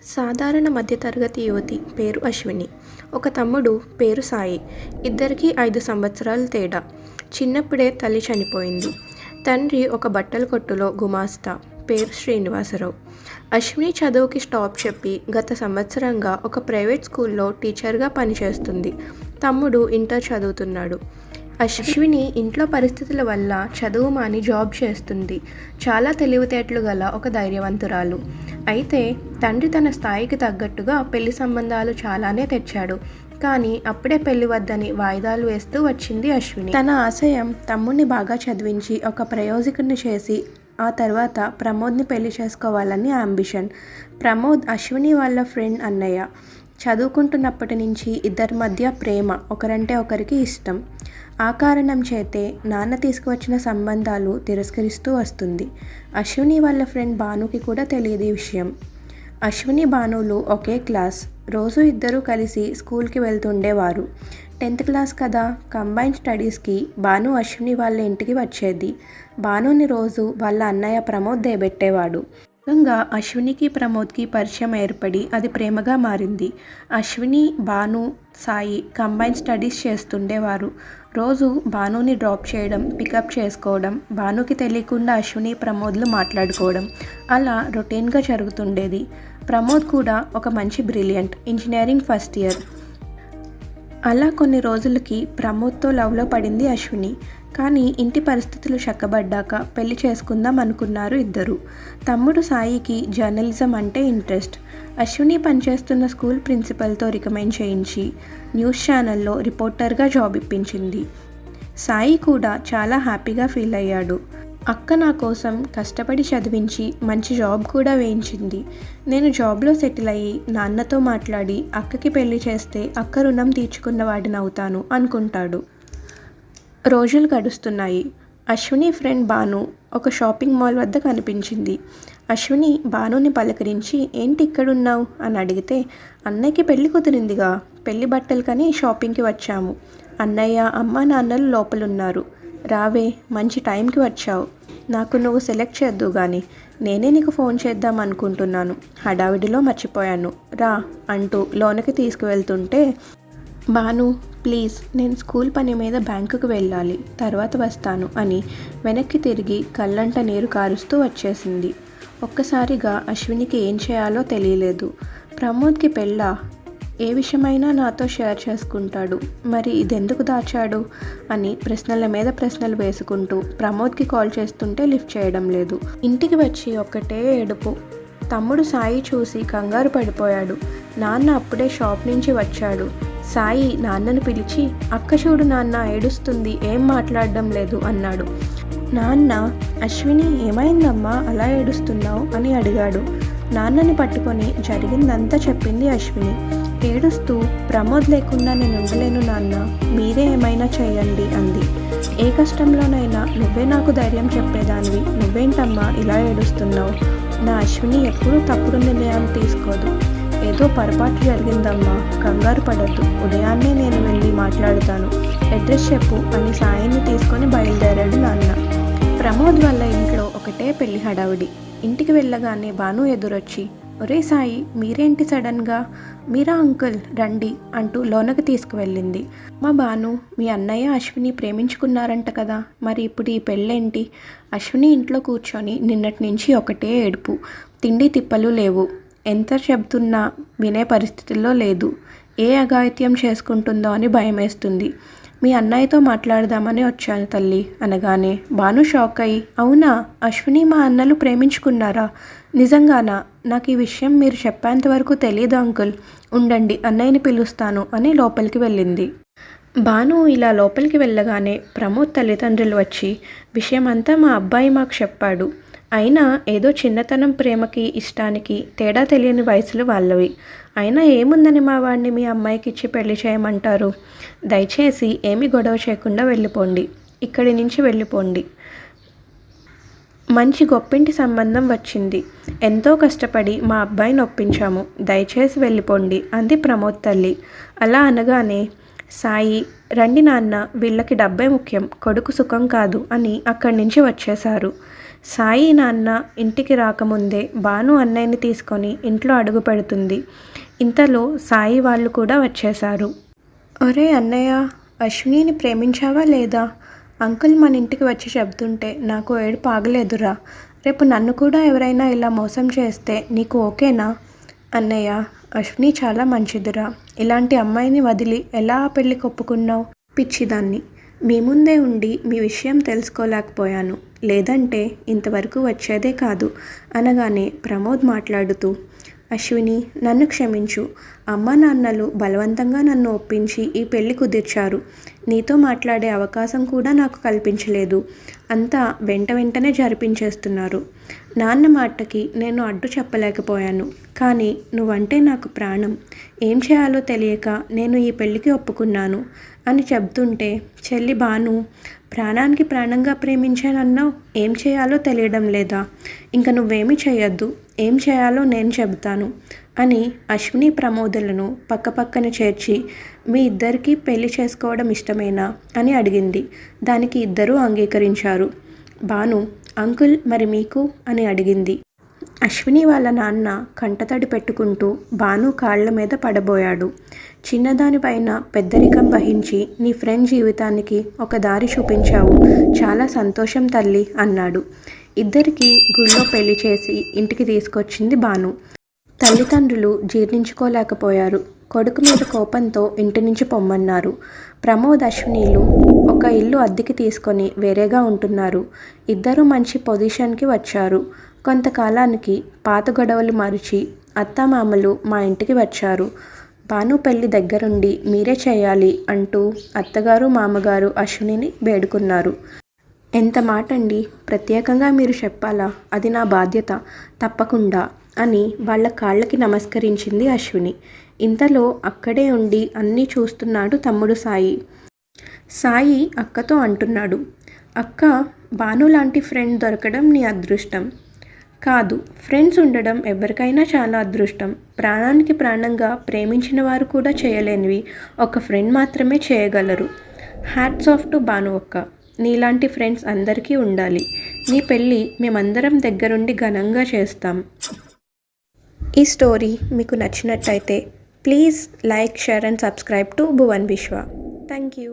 సాధారణ మధ్యతరగతి యువతి పేరు అశ్విని. ఒక తమ్ముడు పేరు సాయి. ఇద్దరికీ 5 సంవత్సరాలు తేడా. చిన్నప్పుడే తల్లి చనిపోయింది. తండ్రి ఒక బట్టల కొట్టులో గుమాస్తా. పేరు శ్రీనివాసరావు. అశ్విని చదువుకి స్టాప్ చెప్పి గత సంవత్సరంగా ఒక ప్రైవేట్ స్కూల్లో టీచర్గా పనిచేస్తుంది. తమ్ముడు ఇంటర్ చదువుతున్నాడు. అశ్విని ఇంట్లో పరిస్థితుల వల్ల చదువు మాని జాబ్ చేస్తుంది. చాలా తెలివితేటలు గల ఒక ధైర్యవంతురాలు. అయితే తండ్రి తన స్థాయికి తగ్గట్టుగా పెళ్లి సంబంధాలు చాలానే తెచ్చాడు. కానీ అప్పుడే పెళ్లి వద్దని వాయిదాలు వేస్తూ వచ్చింది అశ్విని. తన ఆశయం తమ్ముడిని బాగా చదివించి ఒక ప్రయోజకుడిని చేసి ఆ తర్వాత ప్రమోద్ని పెళ్లి చేసుకోవాలని అంబిషన్. ప్రమోద్ అశ్విని వాళ్ళ ఫ్రెండ్ అన్నయ్య. చదువుకుంటున్నప్పటి నుంచి ఇద్దరి మధ్య ప్రేమ, ఒకరంటే ఒకరికి ఇష్టం. ఆ కారణం చేతే నాన్న తీసుకువచ్చిన సంబంధాలు తిరస్కరిస్తూ వస్తుంది. అశ్విని వాళ్ళ ఫ్రెండ్ భానుకి కూడా తెలియదు ఈ విషయం. అశ్విని భానులు ఒకే క్లాస్. రోజు ఇద్దరూ కలిసి స్కూల్కి వెళ్తుండేవారు. 10th క్లాస్ కదా, కంబైన్డ్ స్టడీస్కి భాను అశ్విని వాళ్ళ ఇంటికి వచ్చేది. భానుని రోజు వాళ్ళ అన్నయ్య ప్రమోద్ దేబెట్టేవాడు. క్రమంగా అశ్వినికి ప్రమోద్కి పరిచయం ఏర్పడి అది ప్రేమగా మారింది. అశ్విని, భాను, సాయి కంబైన్డ్ స్టడీస్ చేస్తుండేవారు. రోజు భానుని డ్రాప్ చేయడం, పికప్ చేసుకోవడం, భానుకి తెలియకుండా అశ్విని ప్రమోద్లు మాట్లాడుకోవడం అలా రొటీన్గా జరుగుతుండేది. ప్రమోద్ కూడా ఒక మంచి బ్రిలియంట్, ఇంజనీరింగ్ ఫస్ట్ ఇయర్. అలా కొన్ని రోజులకి ప్రమోద్తో లవ్లో పడింది అశ్విని. కానీ ఇంటి పరిస్థితులు చక్కబడ్డాక పెళ్లి చేసుకుందాం అనుకున్నారు ఇద్దరు. తమ్ముడు సాయికి జర్నలిజం అంటే ఇంట్రెస్ట్. అశ్విని పనిచేస్తున్న స్కూల్ ప్రిన్సిపల్తో రికమెండ్ చేయించి న్యూస్ ఛానల్లో రిపోర్టర్గా జాబ్ ఇప్పించింది. సాయి కూడా చాలా హ్యాపీగా ఫీల్ అయ్యాడు. అక్క నా కోసం కష్టపడి చదివించి మంచి జాబ్ కూడా వేయించింది. నేను జాబ్లో సెటిల్ అయ్యి నాన్నతో మాట్లాడి అక్కకి పెళ్లి చేస్తే అక్క రుణం తీర్చుకున్న వాడినవుతాను అనుకుంటాడు. రోజులు గడుస్తున్నాయి. అశ్విని ఫ్రెండ్ భాను ఒక షాపింగ్ మాల్ వద్ద కనిపించింది. అశ్విని భానుని పలకరించి ఏంటి ఇక్కడున్నావు అని అడిగితే, అన్నయ్యకి పెళ్లి కుదిరిందిగా, పెళ్లి బట్టలకని షాపింగ్కి వచ్చాము. అన్నయ్య, అమ్మ, నాన్నలు లోపలున్నారు. రావే, మంచి టైంకి వచ్చావు. నాకు నువ్వు సెలెక్ట్ చేద్దు కానీ నేనే నీకు ఫోన్ చేద్దాం అనుకుంటున్నాను. హడావిడిలో మర్చిపోయాను, రా అంటూ లోనికి తీసుకువెళ్తుంటే, భాను ప్లీజ్, నేను స్కూల్ పని మీద బ్యాంకుకు వెళ్ళాలి, తర్వాత వస్తాను అని వెనక్కి తిరిగి కళ్ళంట నీరు కారుస్తూ వచ్చేసింది. ఒక్కసారిగా అశ్వినికి ఏం చేయాలో తెలియలేదు. ప్రమోద్కి పెళ్ళా? ఏ విషయమైనా నాతో షేర్ చేసుకుంటాడు, మరి ఇదెందుకు దాచాడు అని ప్రశ్నల మీద ప్రశ్నలు వేసుకుంటూ ప్రమోద్కి కాల్ చేస్తుంటే లిఫ్ట్ చేయడం లేదు. ఇంటికి వచ్చి ఒక్కటే ఏడుపు. తమ్ముడు సాయి చూసి కంగారు పడిపోయాడు. నాన్న అప్పుడే షాప్ నుంచి వచ్చాడు. సాయి నాన్నను పిలిచి, అక్క చూడు నాన్న ఏడుస్తుంది, ఏం మాట్లాడడం లేదు అన్నాడు. నాన్న, అశ్విని ఏమైందమ్మా అలా ఏడుస్తున్నావు అని అడిగాడు. నాన్నని పట్టుకొని జరిగిందంతా చెప్పింది అశ్విని. ఏడుస్తూ, ప్రమోద్ లేకుండా నేను ఉండలేను నాన్న, మీరే ఏమైనా చేయండి అంది. ఏ కష్టంలోనైనా నువ్వే నాకు ధైర్యం చెప్పేదానివి, నువ్వేంటమ్మా ఇలా ఏడుస్తున్నావు? నా అశ్విని ఎప్పుడూ తప్పుడు నిర్ణయాలు తీసుకోదు. ఏదో పొరపాటు జరిగిందమ్మా, కంగారు పడద్దు, ఉదయాన్నే నేను వెళ్ళి మాట్లాడుతాను, అడ్రస్ చెప్పు అని సాయిని తీసుకొని బయలుదేరాడు నాన్న. ప్రమోద్ వల్ల ఇంట్లో ఒకటే పెళ్లి హడావిడి. ఇంటికి వెళ్ళగానే భాను ఎదురొచ్చి, ఒరే సాయి, మీరేంటి సడన్గా? మీరా అంకుల్ రండి అంటూ లోనకి తీసుకువెళ్ళింది. మా భాను, మీ అన్నయ్య అశ్విని ప్రేమించుకున్నారంట కదా, మరి ఇప్పుడు ఈ పెళ్ళేంటి? అశ్విని ఇంట్లో కూర్చొని నిన్నటి నుంచి ఒకటే ఏడుపు. తిండి తిప్పలు లేవు. ఎంత చెబుతున్నా వినే పరిస్థితుల్లో లేదు. ఏ అఘాయిత్యం చేసుకుంటుందో అని భయమేస్తుంది. మీ అన్నయ్యతో మాట్లాడదామని వచ్చాను తల్లి అనగానే భాను షాక్ అయ్యి, అవునా, అశ్విని మా అన్నలు ప్రేమించుకున్నారా? నిజంగానా? నాకు ఈ విషయం మీరు చెప్పేంత వరకు తెలియదు అంకుల్, ఉండండి అన్నయ్యని పిలుస్తాను అని లోపలికి వెళ్ళింది. భాను ఇలా లోపలికి వెళ్ళగానే ప్రమోద్ తల్లిదండ్రులు వచ్చి, విషయమంతా మా అబ్బాయి మాకు చెప్పాడు. అయినా ఏదో చిన్నతనం ప్రేమకి ఇష్టానికి తేడా తెలియని వయసులు వాళ్ళవి. అయినా ఏముందని మా వాడిని మీ అమ్మాయికి ఇచ్చి పెళ్లి చేయమంటారు? దయచేసి ఏమీ గొడవ చేయకుండా వెళ్ళిపోండి, ఇక్కడి నుంచి వెళ్ళిపోండి. మంచి గొప్పింటి సంబంధం వచ్చింది. ఎంతో కష్టపడి మా అబ్బాయిని ఒప్పించాము, దయచేసి వెళ్ళిపోండి అంది ప్రమోద్ తల్లి. అలా అనగానే సాయి, రండి నాన్న, వీళ్ళకి డబ్బే ముఖ్యం, కొడుకు సుఖం కాదు అని అక్కడి నుంచి వచ్చేశారు. సాయి నాన్న ఇంటికి రాకముందే భాను అన్నయ్యని తీసుకొని ఇంట్లో అడుగు పెడుతుంది. ఇంతలో సాయి వాళ్ళు కూడా వచ్చేశారు. ఒరే అన్నయ్య, అశ్వినిని ప్రేమించావా లేదా? అంకుల్ మన ఇంటికి వచ్చి చెబుతుంటే నాకు ఏడుపు ఆగలేదురా. రేపు నన్ను కూడా ఎవరైనా ఇలా మోసం చేస్తే నీకు ఓకేనా? అన్నయ్య, అశ్విని చాలా మంచిదిరా. ఇలాంటి అమ్మాయిని వదిలి ఎలా ఆ పెళ్ళికి ఒప్పుకున్నావు? పిచ్చిదాన్ని, మీ ముందే ఉండి మీ విషయం తెలుసుకోలేకపోయాను. లేదంటే ఇంతవరకు వచ్చేదే కాదు అనగానే ప్రమోద్ మాట్లాడుతూ, అశ్విని, నన్ను క్షమించు. అమ్మా నాన్నలు బలవంతంగా నన్ను ఒప్పించి ఈ పెళ్లి కుదిర్చారు. నీతో మాట్లాడే అవకాశం కూడా నాకు కల్పించలేదు. అంతా వెంటనే జరిపించేస్తున్నారు. నాన్న మాటకి నేను అడ్డు చెప్పలేకపోయాను. కానీ నువ్వంటే నాకు ప్రాణం. ఏం చేయాలో తెలియక నేను ఈ పెళ్ళికి ఒప్పుకున్నాను అని చెబుతుంటే, చెల్లి భాను, ప్రాణానికి ప్రాణంగా ప్రేమించానన్నావు, ఏం చేయాలో తెలియడం లేదా? ఇంక నువ్వేమీ చేయొద్దు, ఏం చేయాలో నేను చెబుతాను అని అశ్విని ప్రమోదులను పక్కపక్కన చేర్చి, మీ ఇద్దరికీ పెళ్లి చేసుకోవడం ఇష్టమేనా అని అడిగింది. దానికి ఇద్దరూ అంగీకరించారు. భాను, అంకుల్ మరి మీకు అని అడిగింది. అశ్విని వాళ్ళ నాన్న కంటతడి పెట్టుకుంటూ భాను కాళ్ల మీద పడబోయాడు. చిన్నదానిపైన పెద్దరికం వహించి నీ ఫ్రెండ్ జీవితానికి ఒక దారి చూపించావు. చాలా సంతోషం తల్లి అన్నాడు. ఇద్దరికీ గుళ్ళో పెళ్లి చేసి ఇంటికి తీసుకొచ్చింది భాను. తల్లిదండ్రులు జీర్ణించుకోలేకపోయారు. కొడుకు మీద కోపంతో ఇంటి నుంచి పొమ్మన్నారు. ప్రమోద్, అశ్వినీలు ఒక ఇల్లు అద్దెకి తీసుకొని వేరేగా ఉంటున్నారు. ఇద్దరూ మంచి పొజిషన్కి వచ్చారు. కొంతకాలానికి పాత గొడవలు మరిచి అత్తామామలు మా ఇంటికి వచ్చారు. భాను పెళ్లి దగ్గరుండి మీరే చేయాలి అంటూ అత్తగారు మామగారు అశ్వినిని వేడుకున్నారు. ఎంత మాట అండి, ప్రత్యేకంగా మీరు చెప్పాలా? అది నా బాధ్యత, తప్పకుండా అని వాళ్ళ కాళ్ళకి నమస్కరించింది అశ్విని. ఇంతలో అక్కడే ఉండి అన్నీ చూస్తున్నాడు తమ్ముడు సాయి. సాయి అక్కతో అంటున్నాడు, అక్క, భాను లాంటి ఫ్రెండ్ దొరకడం నీ అదృష్టం. కాదు, ఫ్రెండ్స్ ఉండడం ఎవరికైనా చాలా అదృష్టం. ప్రాణానికి ప్రాణంగా ప్రేమించిన వారు కూడా చేయలేనివి ఒక ఫ్రెండ్ మాత్రమే చేయగలరు. హ్యాట్స్ ఆఫ్ టు భాను అక్క. నీలాంటి ఫ్రెండ్స్ అందరికీ ఉండాలి. నీ పెళ్ళి మేమందరం దగ్గరుండి ఘనంగా చేస్తాం. ఈ స్టోరీ మీకు నచ్చినట్టయితే please like, share and subscribe to Bhuvan Vishwa. Thank you.